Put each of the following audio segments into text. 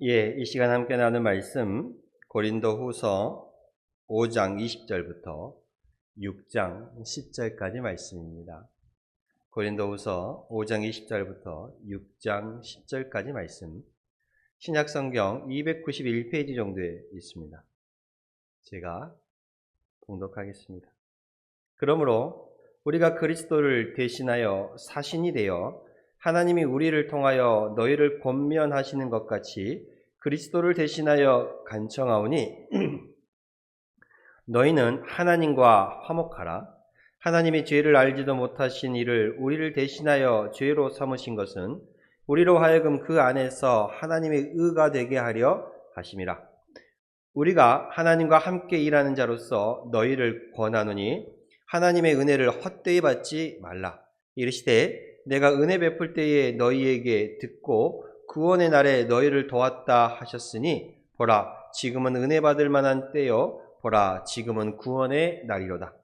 이 시간 함께 나눌 말씀 고린도후서 5장 20절부터 6장 10절까지 말씀입니다. 고린도후서 5장 20절부터 6장 10절까지 말씀, 신약성경 291페이지 정도에 있습니다. 제가 봉독하겠습니다. 그러므로 우리가 그리스도를 대신하여 사신이 되어 하나님이 우리를 통하여 너희를 권면하시는 것 같이 그리스도를 대신하여 간청하오니 너희는 하나님과 화목하라. 하나님이 죄를 알지도 못하신 이를 우리를 대신하여 죄로 삼으신 것은 우리로 하여금 그 안에서 하나님의 의가 되게 하려 하심이라. 우리가 하나님과 함께 일하는 자로서 너희를 권하노니 하나님의 은혜를 헛되이 받지 말라. 이르시되 내가 은혜 베풀 때에 너희에게 듣고 구원의 날에 너희를 도왔다 하셨으니 보라 지금은 은혜 받을 만한 때요 보라 지금은 구원의 날이로다.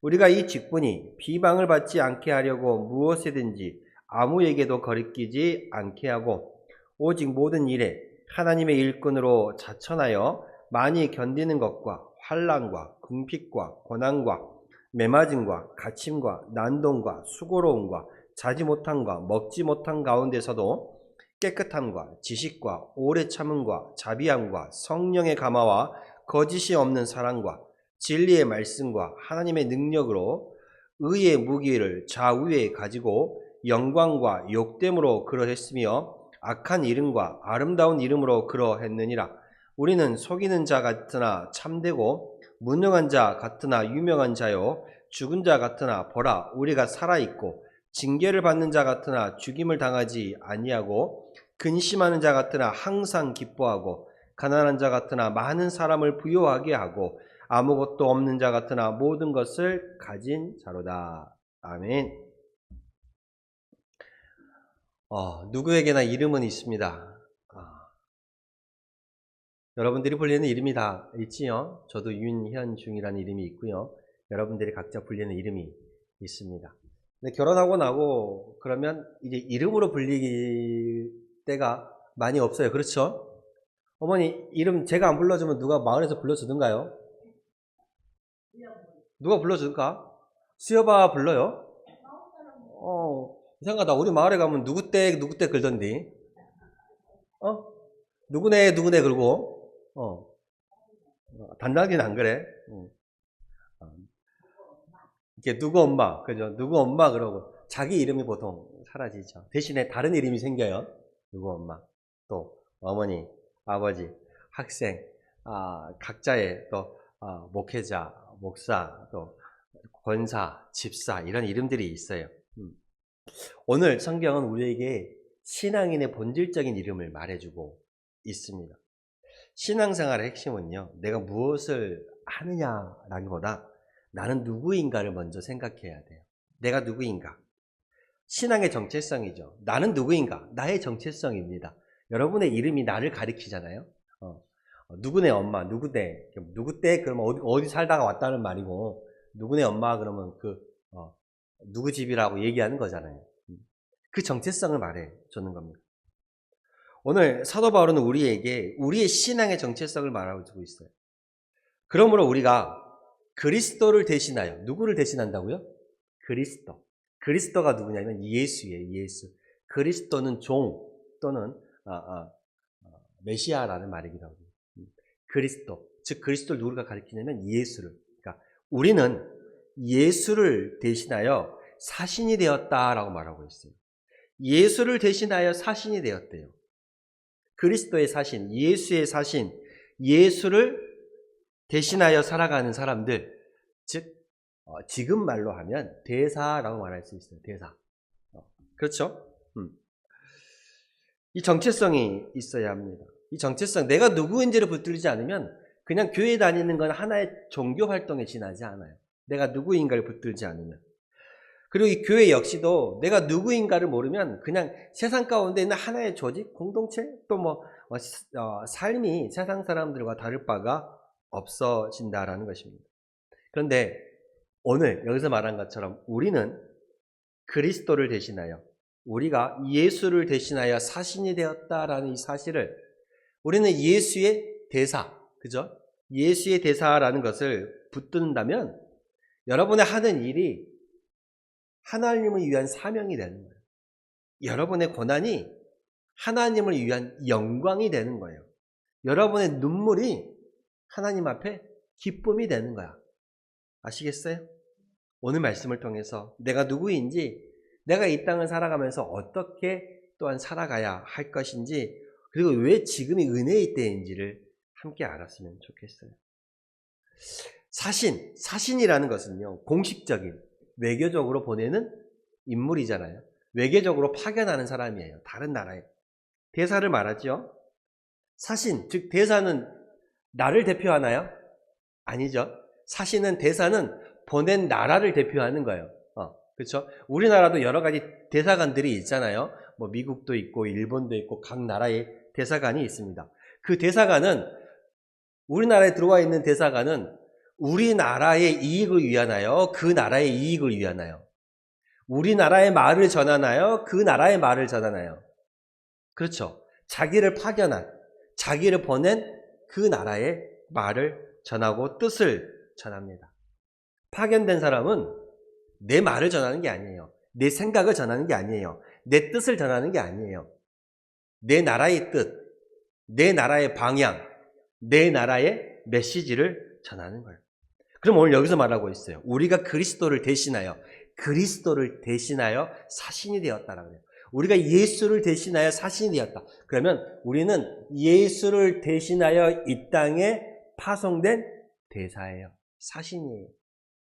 우리가 이 직분이 비방을 받지 않게 하려고 무엇이든지 아무에게도 거리끼지 않게 하고 오직 모든 일에 하나님의 일꾼으로 자천하여 많이 견디는 것과 환난과 궁핍과 고난과 매맞음과 갇힘과 난동과 수고로움과 자지 못함과 먹지 못한 가운데서도 깨끗함과 지식과 오래 참음과 자비함과 성령의 감화와 거짓이 없는 사랑과 진리의 말씀과 하나님의 능력으로 의의 무기를 좌우에 가지고 영광과 욕됨으로 그러했으며 악한 이름과 아름다운 이름으로 그러했느니라. 우리는 속이는 자 같으나 참되고 무능한 자 같으나 유명한 자요 죽은 자 같으나 보라 우리가 살아있고 징계를 받는 자 같으나 죽임을 당하지 아니하고 근심하는 자 같으나 항상 기뻐하고 가난한 자 같으나 많은 사람을 부요하게 하고 아무것도 없는 자 같으나 모든 것을 가진 자로다. 아멘. 누구에게나 이름은 있습니다. 여러분들이 불리는 이름이 다 있지요. 저도 윤현중이라는 이름이 있고요. 여러분들이 각자 불리는 이름이 있습니다. 근데 결혼하고 나고 그러면 이제 이름으로 불리기 때가 많이 없어요. 그렇죠? 어머니 이름 제가 안 불러주면 누가 마을에서 불러주든가요? 누가 불러줄까? 수여봐 불러요? 이상하다. 우리 마을에 가면 누구댁 그러던디. 누구네 그러고 단단하게는 안 그래. 이게 누구 엄마, 그죠? 누구 엄마 그러고 자기 이름이 보통 사라지죠. 대신에 다른 이름이 생겨요. 누구 엄마, 또 어머니, 아버지, 학생, 각자의 또 목회자, 목사, 또 권사, 집사 이런 이름들이 있어요. 오늘 성경은 우리에게 신앙인의 본질적인 이름을 말해주고 있습니다. 신앙생활의 핵심은요, 내가 무엇을 하느냐라기보다 나는 누구인가를 먼저 생각해야 돼요. 내가 누구인가? 신앙의 정체성이죠. 나는 누구인가? 나의 정체성입니다. 여러분의 이름이 나를 가리키잖아요. 누구네 엄마, 누구대, 누구대 그러면 어디 살다가 왔다는 말이고, 누구네 엄마 그러면 누구 집이라고 얘기하는 거잖아요. 그 정체성을 말해 주는 겁니다. 오늘 사도 바울은 우리에게 우리의 신앙의 정체성을 말해주고 있어요. 그러므로 우리가 그리스도를 대신하여, 누구를 대신한다고요? 그리스도. 그리스도가 누구냐면 예수예요. 예수. 그리스도는 종 또는 메시아라는 말이기도 하고, 그리스도. 즉 그리스도를 누구가 가리키냐면 예수를. 그러니까 우리는 예수를 대신하여 사신이 되었다라고 말하고 있어요. 예수를 대신하여 사신이 되었대요. 그리스도의 사신, 예수의 사신, 예수를 대신하여 살아가는 사람들, 즉 지금 말로 하면 대사라고 말할 수 있어요. 대사. 그렇죠? 이 정체성이 있어야 합니다. 이 정체성, 내가 누구인지를 붙들지 않으면 그냥 교회 다니는 건 하나의 종교 활동에 지나지 않아요. 내가 누구인가를 붙들지 않으면. 그리고 이 교회 역시도 내가 누구인가를 모르면 그냥 세상 가운데 있는 하나의 조직, 공동체, 또 삶이 세상 사람들과 다를 바가 없어진다라는 것입니다. 그런데 오늘 여기서 말한 것처럼 우리는 그리스도를 대신하여, 우리가 예수를 대신하여 사신이 되었다라는 이 사실을 우리는 예수의 대사, 그죠? 예수의 대사라는 것을 붙든다면 여러분의 하는 일이 하나님을 위한 사명이 되는 거예요. 여러분의 고난이 하나님을 위한 영광이 되는 거예요. 여러분의 눈물이 하나님 앞에 기쁨이 되는 거야. 아시겠어요? 오늘 말씀을 통해서 내가 누구인지, 내가 이 땅을 살아가면서 어떻게 또한 살아가야 할 것인지, 그리고 왜 지금이 은혜의 때인지를 함께 알았으면 좋겠어요. 사신이라는 것은요, 공식적인, 외교적으로 보내는 인물이잖아요. 외교적으로 파견하는 사람이에요. 다른 나라에. 대사를 말하죠. 사신, 즉 대사는 나를 대표하나요? 아니죠. 사신은, 대사는 보낸 나라를 대표하는 거예요. 그렇죠? 우리나라도 여러 가지 대사관들이 있잖아요. 뭐 미국도 있고 일본도 있고 각 나라의 대사관이 있습니다. 그 대사관은, 우리나라에 들어와 있는 대사관은 우리나라의 이익을 위하나요? 그 나라의 이익을 위하나요? 우리나라의 말을 전하나요? 그 나라의 말을 전하나요? 그렇죠. 자기를 파견한, 자기를 보낸 그 나라의 말을 전하고 뜻을 전합니다. 파견된 사람은 내 말을 전하는 게 아니에요. 내 생각을 전하는 게 아니에요. 내 뜻을 전하는 게 아니에요. 내 나라의 뜻, 내 나라의 방향, 내 나라의 메시지를 전하는 거예요. 그럼 오늘 여기서 말하고 있어요. 우리가 그리스도를 대신하여 사신이 되었다라고 해요. 우리가 예수를 대신하여 사신이 되었다. 그러면 우리는 예수를 대신하여 이 땅에 파송된 대사예요. 사신이에요.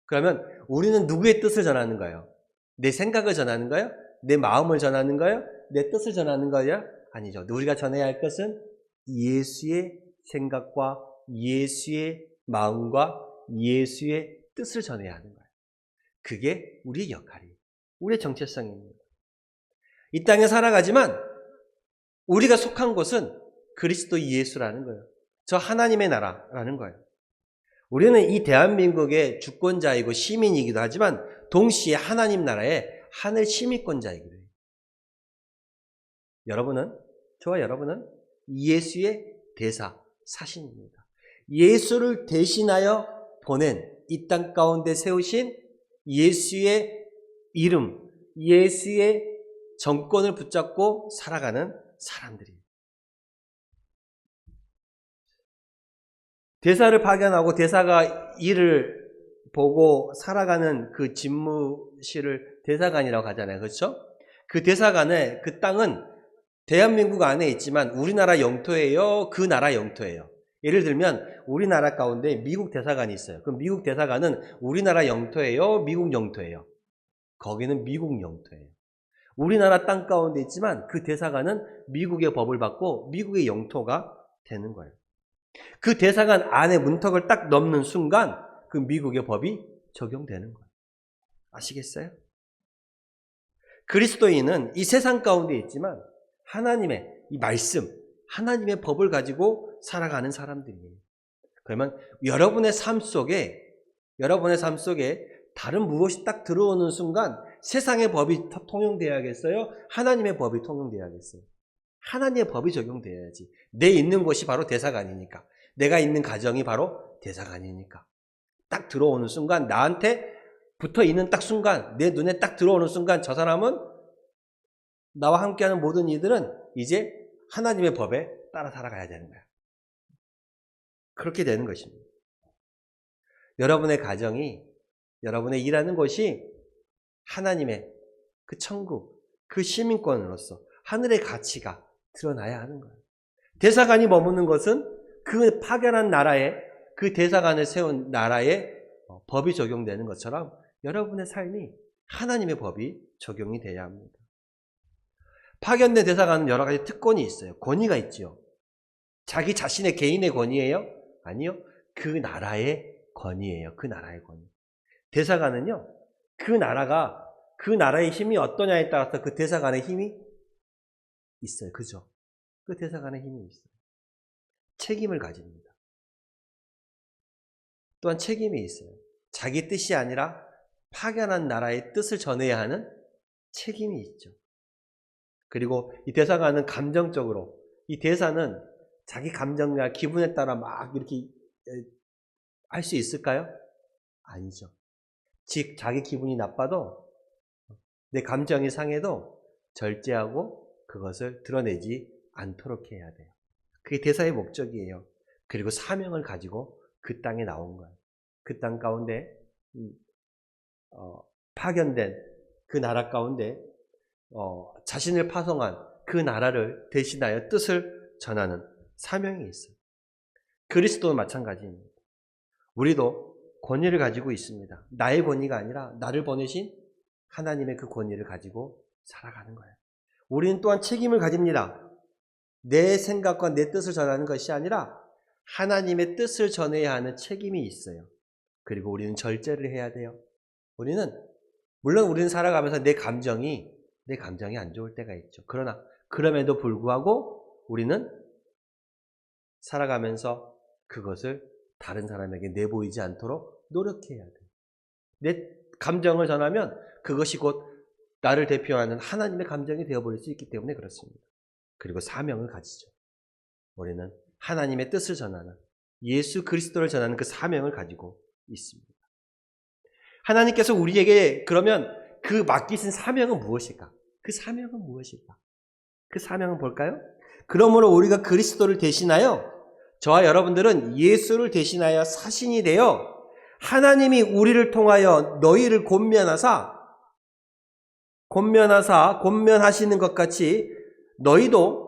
그러면 우리는 누구의 뜻을 전하는 거예요? 내 생각을 전하는 거예요? 내 마음을 전하는 거예요? 내 뜻을 전하는 거예요? 아니죠. 우리가 전해야 할 것은 예수의 생각과 예수의 마음과 예수의 뜻을 전해야 하는 거예요. 그게 우리의 역할이에요. 우리의 정체성입니다. 이 땅에 살아가지만 우리가 속한 곳은 그리스도 예수라는 거예요. 저 하나님의 나라라는 거예요. 우리는 이 대한민국의 주권자이고 시민이기도 하지만 동시에 하나님 나라의 하늘 시민권자이기도 해요. 저와 여러분은 예수의 대사, 사신입니다. 예수를 대신하여 보낸, 이 땅 가운데 세우신 예수의 이름, 예수의 정권을 붙잡고 살아가는 사람들이에요. 대사를 파견하고 대사가 일을 보고 살아가는 그 집무실을 대사관이라고 하잖아요. 그렇죠? 그 대사관에, 그 땅은 대한민국 안에 있지만 우리나라 영토예요? 그 나라 영토예요? 예를 들면 우리나라 가운데 미국 대사관이 있어요. 그럼 미국 대사관은 우리나라 영토예요? 미국 영토예요? 거기는 미국 영토예요. 우리나라 땅 가운데 있지만 그 대사관은 미국의 법을 받고 미국의 영토가 되는 거예요. 그 대사관 안에 문턱을 딱 넘는 순간 그 미국의 법이 적용되는 거예요. 아시겠어요? 그리스도인은 이 세상 가운데 있지만 하나님의 이 말씀, 하나님의 법을 가지고 살아가는 사람들이에요. 그러면 여러분의 삶 속에 다른 무엇이 딱 들어오는 순간 세상의 법이 통용되어야겠어요? 하나님의 법이 통용되어야겠어요? 하나님의 법이 적용되어야지. 내 있는 곳이 바로 대사관이니까. 내가 있는 가정이 바로 대사관이니까. 딱 들어오는 순간, 나한테 붙어 있는 딱 순간, 내 눈에 딱 들어오는 순간 저 사람은, 나와 함께하는 모든 이들은 이제 하나님의 법에 따라 살아가야 되는 거야. 그렇게 되는 것입니다. 여러분의 가정이, 여러분의 일하는 곳이 하나님의 그 천국, 그 시민권으로서 하늘의 가치가 드러나야 하는 거예요. 대사관이 머무는 것은 그 파견한 나라에, 그 대사관을 세운 나라에 법이 적용되는 것처럼 여러분의 삶이 하나님의 법이 적용이 돼야 합니다. 파견된 대사관은 여러 가지 특권이 있어요. 권위가 있죠. 자기 자신의 개인의 권위예요? 아니요. 그 나라의 권위예요. 그 나라의 권위. 대사관은요, 그 나라의 힘이 어떠냐에 따라서 그 대사관의 힘이 있어요. 그죠? 그 대사관의 힘이 있어요. 책임을 가집니다. 또한 책임이 있어요. 자기 뜻이 아니라 파견한 나라의 뜻을 전해야 하는 책임이 있죠. 그리고 이 대사관은 감정적으로, 이 대사는 자기 감정과 기분에 따라 막 이렇게 할 수 있을까요? 아니죠. 즉 자기 기분이 나빠도 내 감정이 상해도 절제하고 그것을 드러내지 않도록 해야 돼요. 그게 대사의 목적이에요. 그리고 사명을 가지고 그 땅에 나온 거예요. 그 땅 가운데 파견된 그 나라 가운데 자신을 파송한 그 나라를 대신하여 뜻을 전하는 사명이 있어요. 그리스도도 마찬가지입니다. 우리도 권위를 가지고 있습니다. 나의 권위가 아니라 나를 보내신 하나님의 그 권위를 가지고 살아가는 거예요. 우리는 또한 책임을 가집니다. 내 생각과 내 뜻을 전하는 것이 아니라 하나님의 뜻을 전해야 하는 책임이 있어요. 그리고 우리는 절제를 해야 돼요. 물론 우리는 살아가면서 내 감정이 안 좋을 때가 있죠. 그러나 그럼에도 불구하고 우리는 살아가면서 그것을 다른 사람에게 내보이지 않도록 노력해야 돼요. 내 감정을 전하면 그것이 곧 나를 대표하는 하나님의 감정이 되어버릴 수 있기 때문에 그렇습니다. 그리고 사명을 가지죠. 우리는 하나님의 뜻을 전하는 예수 그리스도를 전하는 그 사명을 가지고 있습니다. 하나님께서 우리에게 그러면 그 맡기신 사명은 무엇일까? 그 사명은 무엇일까? 그 사명은 뭘까요? 그러므로 우리가 그리스도를 대신하여 저와 여러분들은 예수를 대신하여 사신이 되어 하나님이 우리를 통하여 너희를 권면하시는 것 같이 너희도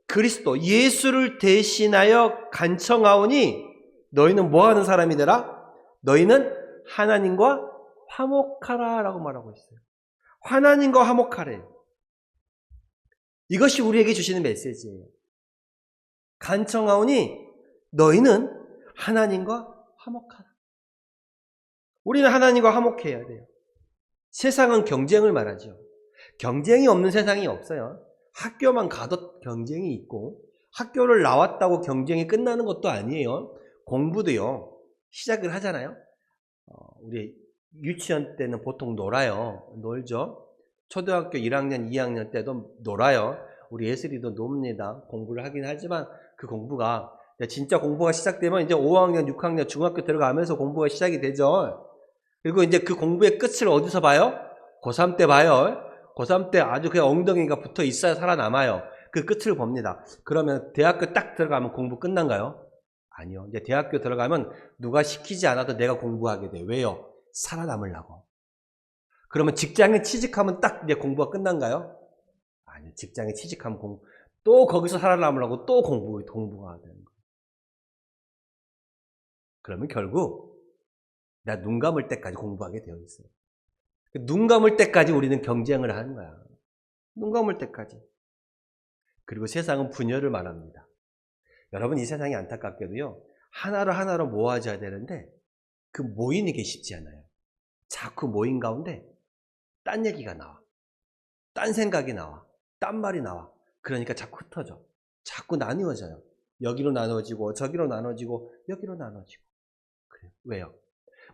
그리스도 예수를 대신하여 간청하오니 너희는 뭐하는 사람이더라? 너희는 하나님과 화목하라라고 말하고 있어요. 하나님과 화목하래. 이것이 우리에게 주시는 메시지예요. 간청하오니 너희는 하나님과 화목하라. 우리는 하나님과 화목해야 돼요. 세상은 경쟁을 말하죠. 경쟁이 없는 세상이 없어요. 학교만 가도 경쟁이 있고 학교를 나왔다고 경쟁이 끝나는 것도 아니에요. 공부도요. 시작을 하잖아요. 우리 유치원 때는 보통 놀죠. 초등학교 1학년, 2학년 때도 놀아요. 우리 예슬이도 놉니다. 공부를 하긴 하지만 그 공부가 진짜 공부가 시작되면 이제 5학년, 6학년 중학교 들어가면서 공부가 시작이 되죠. 그리고 이제 그 공부의 끝을 어디서 봐요? 고3 때 봐요. 고3 때 아주 그냥 엉덩이가 붙어 있어야 살아남아요. 그 끝을 봅니다. 그러면 대학교 딱 들어가면 공부 끝난가요? 아니요. 이제 대학교 들어가면 누가 시키지 않아도 내가 공부하게 돼요. 왜요? 살아남으려고. 그러면 직장에 취직하면 딱 이제 공부가 끝난가요? 아니요. 직장에 취직하면 또 거기서 살아남으려고 또 공부가 되는 거예요. 그러면 결국 내가 눈 감을 때까지 공부하게 되어 있어요. 눈 감을 때까지 우리는 경쟁을 하는 거야. 눈 감을 때까지. 그리고 세상은 분열을 말합니다. 여러분 이 세상이 안타깝게도요. 하나로 모아져야 되는데 그 모이는 게 쉽지 않아요. 자꾸 모인 가운데 딴 얘기가 나와. 딴 생각이 나와. 딴 말이 나와. 그러니까 자꾸 흩어져. 자꾸 나누어져요. 여기로 나눠지고 저기로 나눠지고 여기로 나눠지고. 그래요. 왜요?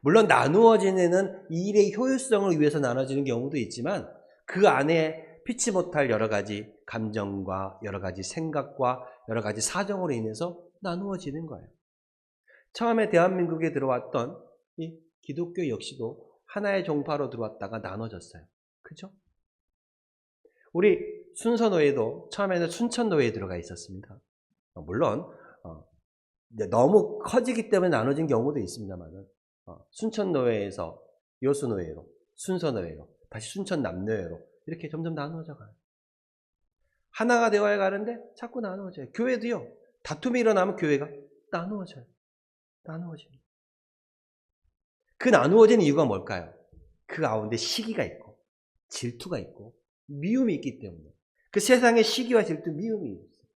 물론 나누어지는 이 일의 효율성을 위해서 나눠지는 경우도 있지만 그 안에 피치 못할 여러 가지 감정과 여러 가지 생각과 여러 가지 사정으로 인해서 나누어지는 거예요. 처음에 대한민국에 들어왔던 이 기독교 역시도 하나의 종파로 들어왔다가 나눠졌어요. 그죠? 우리 순서노예도 처음에는 순천노예에 들어가 있었습니다. 물론 너무 커지기 때문에 나눠진 경우도 있습니다만 순천노예에서 여수노예로, 순서노예로, 다시 순천남노예로 이렇게 점점 나누어져 가요. 하나가 되어야 가는데 자꾸 나누어져요. 교회도요. 다툼이 일어나면 교회가 나누어져요. 나누어집니다. 그 나누어진 이유가 뭘까요? 그 가운데 시기가 있고 질투가 있고 미움이 있기 때문에 그 세상에 시기와 질투, 미움이 있어요.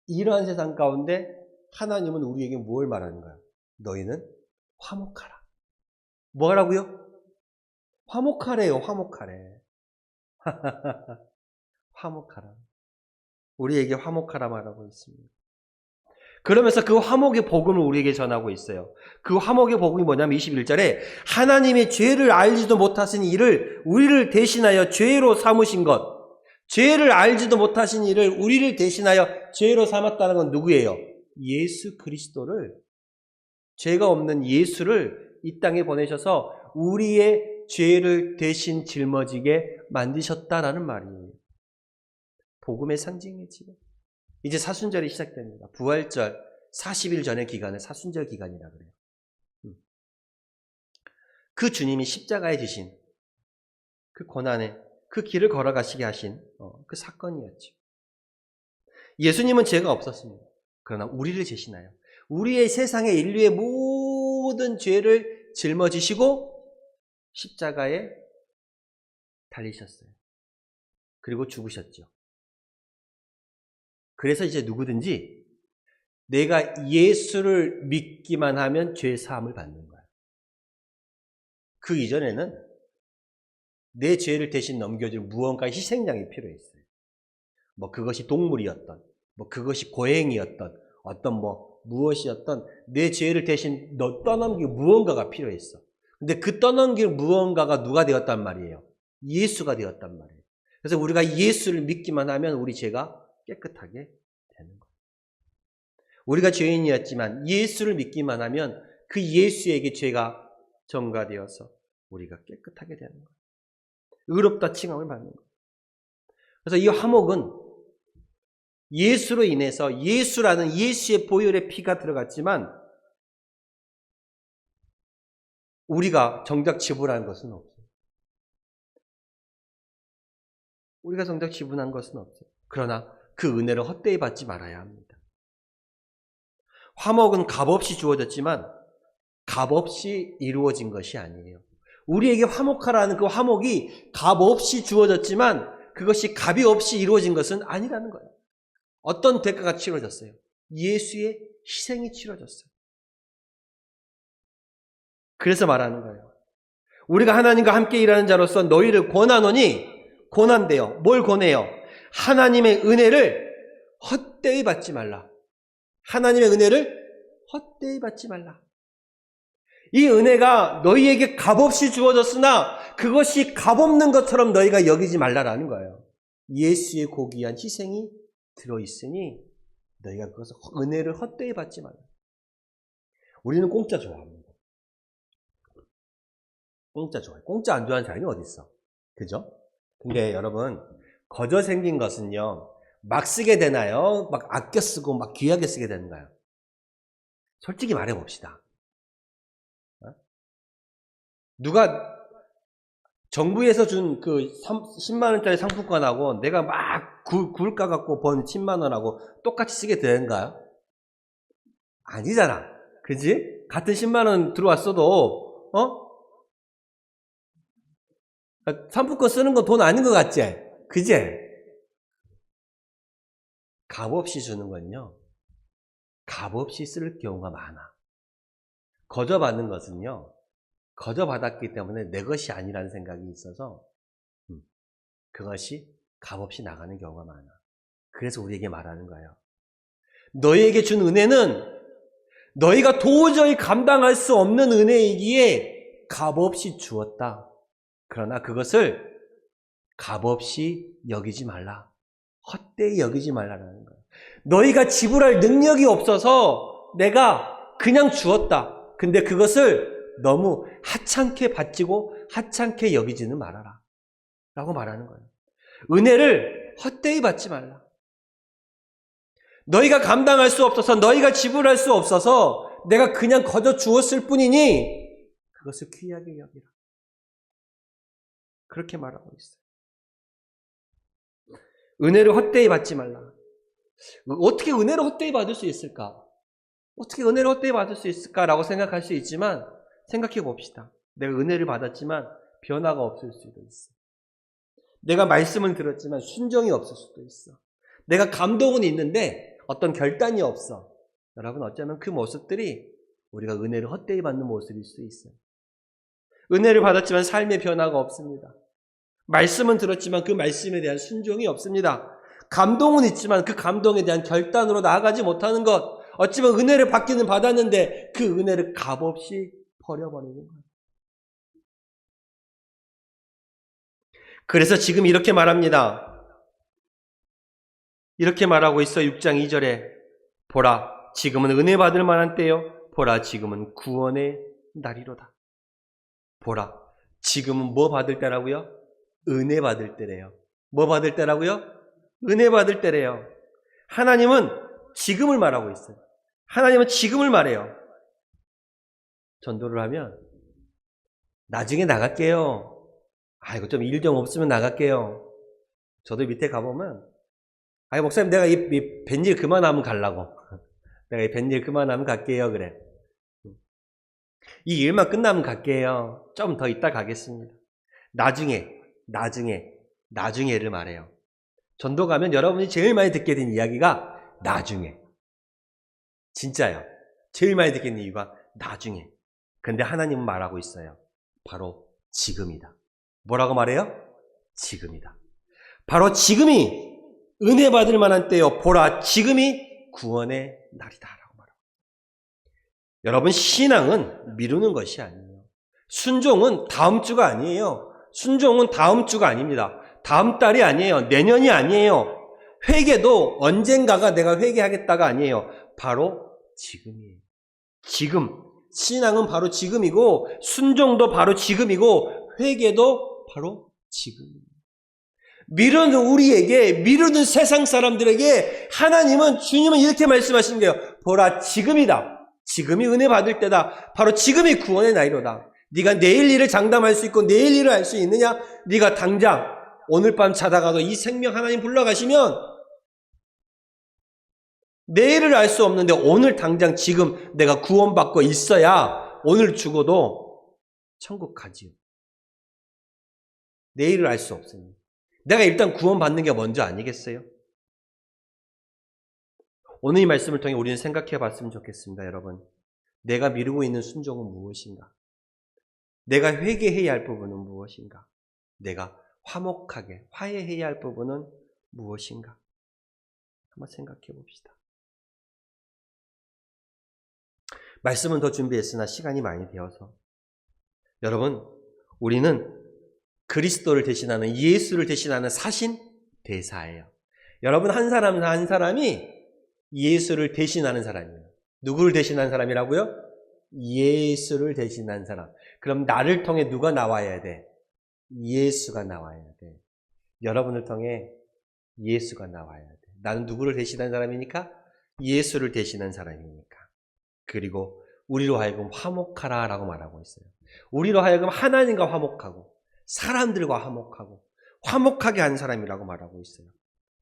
이러한 세상 가운데 하나님은 우리에게 뭘 말하는가요? 너희는 화목하라. 뭐라고요? 화목하래요. 화목하래. 화목하라. 우리에게 화목하라 말하고 있습니다. 그러면서 그 화목의 복음을 우리에게 전하고 있어요. 그 화목의 복음이 뭐냐면 21절에 하나님의 죄를 알지도 못하신 이를 우리를 대신하여 죄로 삼으신 것. 죄를 알지도 못하신 이를 우리를 대신하여 죄로 삼았다는 건 누구예요? 예수 그리스도를, 죄가 없는 예수를 이 땅에 보내셔서 우리의 죄를 대신 짊어지게 만드셨다라는 말이에요. 복음의 상징이지요. 이제 사순절이 시작됩니다. 부활절 40일 전의 기간을 사순절 기간이라 그래요. 그 주님이 십자가에 지신 그 고난의 그 길을 걸어가시게 하신 그 사건이었죠. 예수님은 죄가 없었습니다. 그러나 우리를 대신하여 우리의 세상의 인류의 모든 죄를 짊어지시고 십자가에 달리셨어요. 그리고 죽으셨죠. 그래서 이제 누구든지 내가 예수를 믿기만 하면 죄 사함을 받는 거예요. 그 이전에는 내 죄를 대신 넘겨줄 무언가 희생양이 필요했어요. 뭐 그것이 동물이었던, 뭐 그것이 고행이었던, 어떤 무엇이었던 내 죄를 대신 떠넘길 무언가가 필요했어. 근데 그 떠넘길 무언가가 누가 되었단 말이에요? 예수가 되었단 말이에요. 그래서 우리가 예수를 믿기만 하면 우리 죄가 깨끗하게 되는 거예요. 우리가 죄인이었지만 예수를 믿기만 하면 그 예수에게 죄가 전가되어서 우리가 깨끗하게 되는 거예요. 의롭다 칭함을 받는 거예요. 그래서 이 화목은 예수로 인해서 예수라는 예수의 보혈의 피가 들어갔지만 우리가 정작 지불한 것은 없어요. 우리가 정작 지불한 것은 없어요. 그러나 그 은혜를 헛되이 받지 말아야 합니다. 화목은 값없이 주어졌지만 값없이 이루어진 것이 아니에요. 우리에게 화목하라는 그 화목이 값없이 주어졌지만 그것이 값이 없이 이루어진 것은 아니라는 거예요. 어떤 대가가 치러졌어요? 예수의 희생이 치러졌어요. 그래서 말하는 거예요. 우리가 하나님과 함께 일하는 자로서 너희를 권하노니, 권한대요. 뭘 권해요? 하나님의 은혜를 헛되이 받지 말라. 하나님의 은혜를 헛되이 받지 말라. 이 은혜가 너희에게 값없이 주어졌으나 그것이 값없는 것처럼 너희가 여기지 말라라는 거예요. 예수의 고귀한 희생이 들어있으니 너희가 그것을 은혜를 헛되이 받지 말라. 우리는 공짜 좋아합니다. 공짜 좋아해요. 공짜 안 좋아하는 사람이 어디 있어? 그죠? 근데 여러분, 거저 생긴 것은요, 막 쓰게 되나요? 막 아껴 쓰고 막 귀하게 쓰게 되는가요? 솔직히 말해봅시다. 누가 정부에서 준 그 10만 원짜리 상품권하고 내가 막 굴 까갖고 번 10만 원하고 똑같이 쓰게 되는가요? 아니잖아. 그지? 같은 10만 원 들어왔어도, 상품권 쓰는 건 돈 아닌 것 같지? 그지? 값없이 주는 건요, 값없이 쓸 경우가 많아. 거저 받는 것은요, 거저 받았기 때문에 내 것이 아니라는 생각이 있어서 그것이 값없이 나가는 경우가 많아. 그래서 우리에게 말하는 거예요. 너희에게 준 은혜는 너희가 도저히 감당할 수 없는 은혜이기에 값없이 주었다. 그러나 그것을 값없이 여기지 말라. 헛되이 여기지 말라는 거예요. 너희가 지불할 능력이 없어서 내가 그냥 주었다. 근데 그것을 너무 하찮게 바치고 하찮게 여기지는 말아라 라고 말하는 거예요. 은혜를 헛되이 받지 말라. 너희가 감당할 수 없어서, 너희가 지불할 수 없어서 내가 그냥 거저 주었을 뿐이니 그것을 귀하게 여기라. 그렇게 말하고 있어요. 은혜를 헛되이 받지 말라. 어떻게 은혜를 헛되이 받을 수 있을까? 어떻게 은혜를 헛되이 받을 수 있을까라고 생각할 수 있지만 생각해 봅시다. 내가 은혜를 받았지만 변화가 없을 수도 있어. 내가 말씀을 들었지만 순종이 없을 수도 있어. 내가 감동은 있는데 어떤 결단이 없어. 여러분, 어쩌면 그 모습들이 우리가 은혜를 헛되이 받는 모습일 수 있어요. 은혜를 받았지만 삶의 변화가 없습니다. 말씀은 들었지만 그 말씀에 대한 순종이 없습니다. 감동은 있지만 그 감동에 대한 결단으로 나아가지 못하는 것. 어쩌면 은혜를 받기는 받았는데 그 은혜를 값없이 버려버리는 거예요. 그래서 지금 이렇게 말합니다. 이렇게 말하고 있어. 6장 2절에 보라 지금은 은혜 받을 만한 때요. 보라 지금은 구원의 날이로다. 보라 지금은 뭐 받을 때라고요? 은혜 받을 때래요. 뭐 받을 때라고요? 은혜 받을 때래요. 하나님은 지금을 말하고 있어요. 하나님은 지금을 말해요. 전도를 하면 나중에 나갈게요. 이거 좀 일 좀 없으면 나갈게요. 저도 밑에 가보면 목사님 내가 이 뱃일 그만하면 가려고. 내가 이 뱃일 그만하면 갈게요. 그래. 이 일만 끝나면 갈게요. 좀 더 있다 가겠습니다. 나중에를 말해요. 전도 가면 여러분이 제일 많이 듣게 된 이야기가 나중에. 진짜요. 제일 많이 듣게 된 이유가 나중에. 근데 하나님은 말하고 있어요. 바로 지금이다. 뭐라고 말해요? 지금이다. 바로 지금이 은혜 받을 만한 때요. 보라 지금이 구원의 날이다 라고 말합니다. 여러분 신앙은 미루는 것이 아니에요. 순종은 다음 주가 아니에요. 순종은 다음 주가 아닙니다. 다음 달이 아니에요. 내년이 아니에요. 회개도 언젠가가 내가 회개하겠다가 아니에요. 바로 지금이에요. 지금. 신앙은 바로 지금이고 순종도 바로 지금이고 회개도 바로 지금입니다. 미루는 우리에게, 미루는 세상 사람들에게 주님은 이렇게 말씀하시는 거예요. 보라 지금이다. 지금이 은혜 받을 때다. 바로 지금이 구원의 날이로다. 네가 내일 일을 장담할 수 있고 내일 일을 할 수 있느냐? 네가 당장 오늘 밤 자다가도 이 생명 하나님 불러가시면 내일을 알 수 없는데 오늘 당장 지금 내가 구원받고 있어야 오늘 죽어도 천국 가지요. 내일을 알 수 없으니. 내가 일단 구원받는 게 먼저 아니겠어요? 오늘 이 말씀을 통해 우리는 생각해 봤으면 좋겠습니다, 여러분. 내가 미루고 있는 순종은 무엇인가? 내가 회개해야 할 부분은 무엇인가? 내가 화목하게, 화해해야 할 부분은 무엇인가? 한번 생각해 봅시다. 말씀은 더 준비했으나 시간이 많이 되어서 여러분 우리는 그리스도를 대신하는 예수를 대신하는 사신 대사예요. 여러분 한 사람이 예수를 대신하는 사람이에요. 누구를 대신하는 사람이라고요? 예수를 대신하는 사람. 그럼 나를 통해 누가 나와야 돼? 예수가 나와야 돼. 여러분을 통해 예수가 나와야 돼. 나는 누구를 대신하는 사람이니까? 예수를 대신한 사람이니까. 그리고 우리로 하여금 화목하라 라고 말하고 있어요. 우리로 하여금 하나님과 화목하고 사람들과 화목하고 화목하게 하는 사람이라고 말하고 있어요.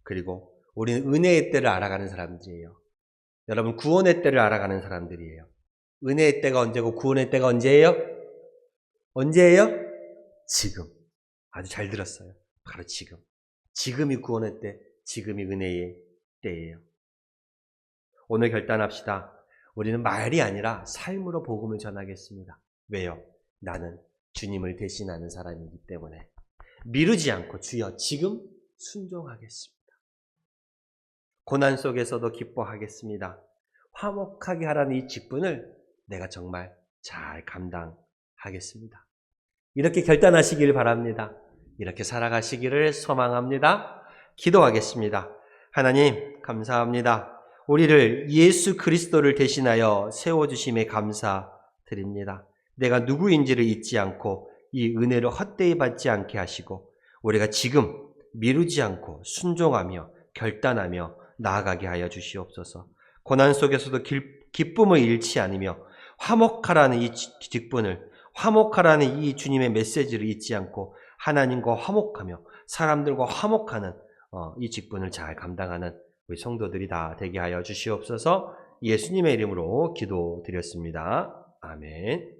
그리고 우리는 은혜의 때를 알아가는 사람들이에요. 여러분 구원의 때를 알아가는 사람들이에요. 은혜의 때가 언제고 구원의 때가 언제예요? 언제예요? 지금. 아주 잘 들었어요. 바로 지금. 지금이 구원의 때, 지금이 은혜의 때예요. 오늘 결단합시다. 우리는 말이 아니라 삶으로 복음을 전하겠습니다. 왜요? 나는 주님을 대신하는 사람이기 때문에 미루지 않고 주여 지금 순종하겠습니다. 고난 속에서도 기뻐하겠습니다. 화목하게 하라는 이 직분을 내가 정말 잘 감당하겠습니다. 이렇게 결단하시길 바랍니다. 이렇게 살아가시기를 소망합니다. 기도하겠습니다. 하나님 감사합니다. 우리를 예수 그리스도를 대신하여 세워주심에 감사드립니다. 내가 누구인지를 잊지 않고 이 은혜를 헛되이 받지 않게 하시고 우리가 지금 미루지 않고 순종하며 결단하며 나아가게 하여 주시옵소서. 고난 속에서도 기쁨을 잃지 않으며 화목하라는 이 직분을 화목하라는 이 주님의 메시지를 잊지 않고 하나님과 화목하며 사람들과 화목하는 이 직분을 잘 감당하는 우리 성도들이 다 되게 하여 주시옵소서. 예수님의 이름으로 기도드렸습니다. 아멘.